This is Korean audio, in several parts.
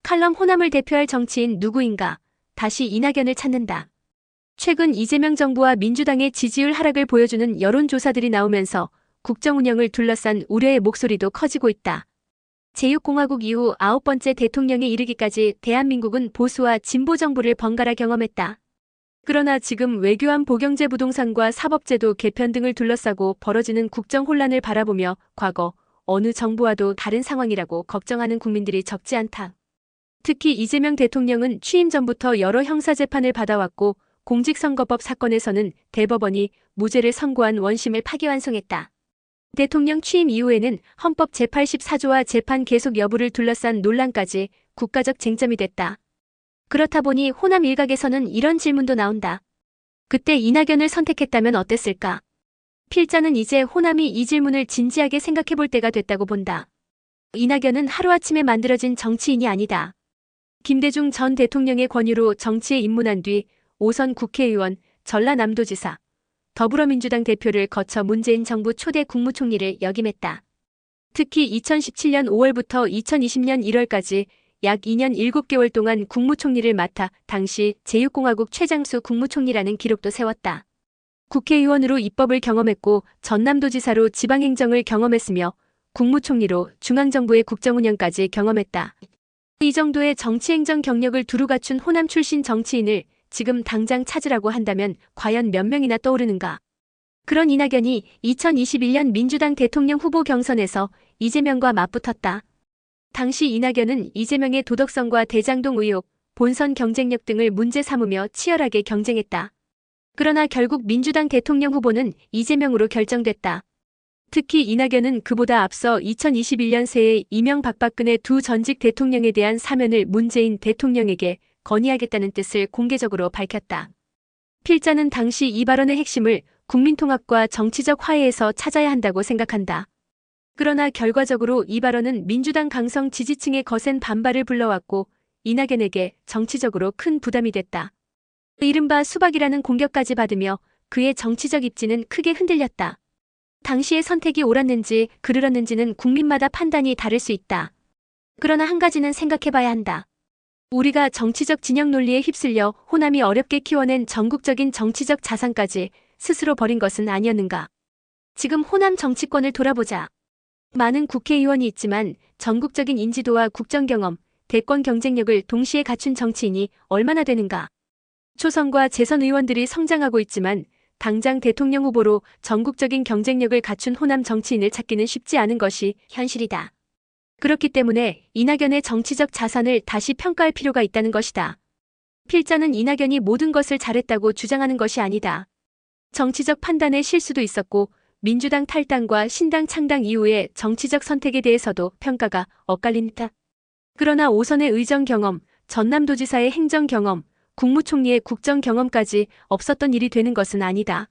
칼럼 호남을 대표할 정치인 누구인가? 다시 이낙연을 찾는다. 최근 이재명 정부와 민주당의 지지율 하락을 보여주는 여론조사들이 나오면서 국정 운영을 둘러싼 우려의 목소리도 커지고 있다. 제6공화국 이후 9번째 대통령에 이르기까지 대한민국은 보수와 진보 정부를 번갈아 경험했다. 그러나 지금 외교안 보경제 부동산과 사법제도 개편 등을 둘러싸고 벌어지는 국정 혼란을 바라보며 과거 어느 정부와도 다른 상황이라고 걱정하는 국민들이 적지 않다. 특히 이재명 대통령은 취임 전부터 여러 형사재판을 받아왔고 공직선거법 사건에서는 대법원이 무죄를 선고한 원심을 파기환송했다. 대통령 취임 이후에는 헌법 제84조와 재판 계속 여부를 둘러싼 논란까지 국가적 쟁점이 됐다. 그렇다 보니 호남 일각에서는 이런 질문도 나온다. 그때 이낙연을 선택했다면 어땠을까? 필자는 이제 호남이 이 질문을 진지하게 생각해볼 때가 됐다고 본다. 이낙연은 하루아침에 만들어진 정치인이 아니다. 김대중 전 대통령의 권유로 정치에 입문한 뒤 5선 국회의원, 전라남도지사, 더불어민주당 대표를 거쳐 문재인 정부 초대 국무총리를 역임했다. 특히 2017년 5월부터 2020년 1월까지 약 2년 7개월 동안 국무총리를 맡아 당시 제6공화국 최장수 국무총리라는 기록도 세웠다. 국회의원으로 입법을 경험했고 전남도지사로 지방행정을 경험했으며 국무총리로 중앙정부의 국정운영까지 경험했다. 이 정도의 정치행정 경력을 두루 갖춘 호남 출신 정치인을 지금 당장 찾으라고 한다면 과연 몇 명이나 떠오르는가? 그런 이낙연이 2021년 민주당 대통령 후보 경선에서 이재명과 맞붙었다. 당시 이낙연은 이재명의 도덕성과 대장동 의혹, 본선 경쟁력 등을 문제 삼으며 치열하게 경쟁했다. 그러나 결국 민주당 대통령 후보는 이재명으로 결정됐다. 특히 이낙연은 그보다 앞서 2021년 새해 이명박박근혜 두 전직 대통령에 대한 사면을 문재인 대통령에게 건의하겠다는 뜻을 공개적으로 밝혔다. 필자는 당시 이 발언의 핵심을 국민통합과 정치적 화해에서 찾아야 한다고 생각한다. 그러나 결과적으로 이 발언은 민주당 강성 지지층의 거센 반발을 불러왔고 이낙연에게 정치적으로 큰 부담이 됐다. 이른바 수박이라는 공격까지 받으며 그의 정치적 입지는 크게 흔들렸다. 당시의 선택이 옳았는지 그르렀는지는 국민마다 판단이 다를 수 있다. 그러나 한 가지는 생각해봐야 한다. 우리가 정치적 진영 논리에 휩쓸려 호남이 어렵게 키워낸 전국적인 정치적 자산까지 스스로 버린 것은 아니었는가. 지금 호남 정치권을 돌아보자. 많은 국회의원이 있지만 전국적인 인지도와 국정경험, 대권 경쟁력을 동시에 갖춘 정치인이 얼마나 되는가. 초선과 재선 의원들이 성장하고 있지만 당장 대통령 후보로 전국적인 경쟁력을 갖춘 호남 정치인을 찾기는 쉽지 않은 것이 현실이다. 그렇기 때문에 이낙연의 정치적 자산을 다시 평가할 필요가 있다는 것이다. 필자는 이낙연이 모든 것을 잘했다고 주장하는 것이 아니다. 정치적 판단에 실수도 있었고 민주당 탈당과 신당 창당 이후의 정치적 선택에 대해서도 평가가 엇갈린다. 그러나 5선의 의정 경험, 전남도지사의 행정 경험, 국무총리의 국정 경험까지 없었던 일이 되는 것은 아니다.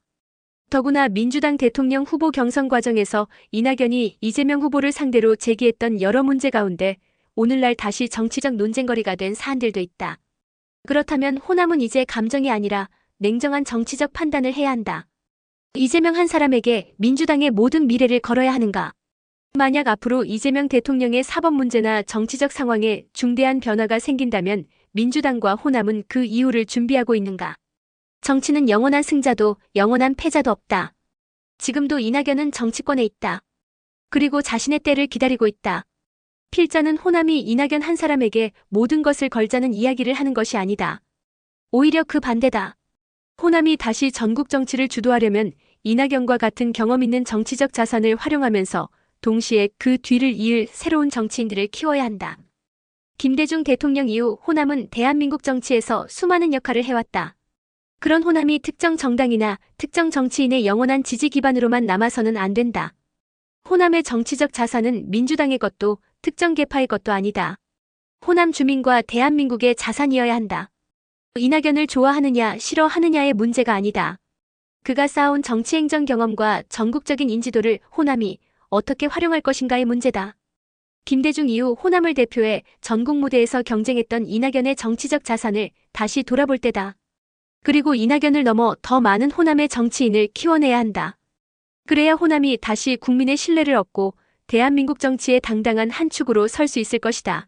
더구나 민주당 대통령 후보 경선 과정에서 이낙연이 이재명 후보를 상대로 제기했던 여러 문제 가운데 오늘날 다시 정치적 논쟁거리가 된 사안들도 있다. 그렇다면 호남은 이제 감정이 아니라 냉정한 정치적 판단을 해야 한다. 이재명 한 사람에게 민주당의 모든 미래를 걸어야 하는가? 만약 앞으로 이재명 대통령의 사법 문제나 정치적 상황에 중대한 변화가 생긴다면 민주당과 호남은 그 이유를 준비하고 있는가? 정치는 영원한 승자도 영원한 패자도 없다. 지금도 이낙연은 정치권에 있다. 그리고 자신의 때를 기다리고 있다. 필자는 호남이 이낙연 한 사람에게 모든 것을 걸자는 이야기를 하는 것이 아니다. 오히려 그 반대다. 호남이 다시 전국 정치를 주도하려면 이낙연과 같은 경험 있는 정치적 자산을 활용하면서 동시에 그 뒤를 이을 새로운 정치인들을 키워야 한다. 김대중 대통령 이후 호남은 대한민국 정치에서 수많은 역할을 해왔다. 그런 호남이 특정 정당이나 특정 정치인의 영원한 지지 기반으로만 남아서는 안 된다. 호남의 정치적 자산은 민주당의 것도 특정 계파의 것도 아니다. 호남 주민과 대한민국의 자산이어야 한다. 이낙연을 좋아하느냐 싫어하느냐의 문제가 아니다. 그가 쌓아온 정치행정 경험과 전국적인 인지도를 호남이 어떻게 활용할 것인가의 문제다. 김대중 이후 호남을 대표해 전국 무대에서 경쟁했던 이낙연의 정치적 자산을 다시 돌아볼 때다. 그리고 이낙연을 넘어 더 많은 호남의 정치인을 키워내야 한다. 그래야 호남이 다시 국민의 신뢰를 얻고 대한민국 정치의 당당한 한 축으로 설 수 있을 것이다.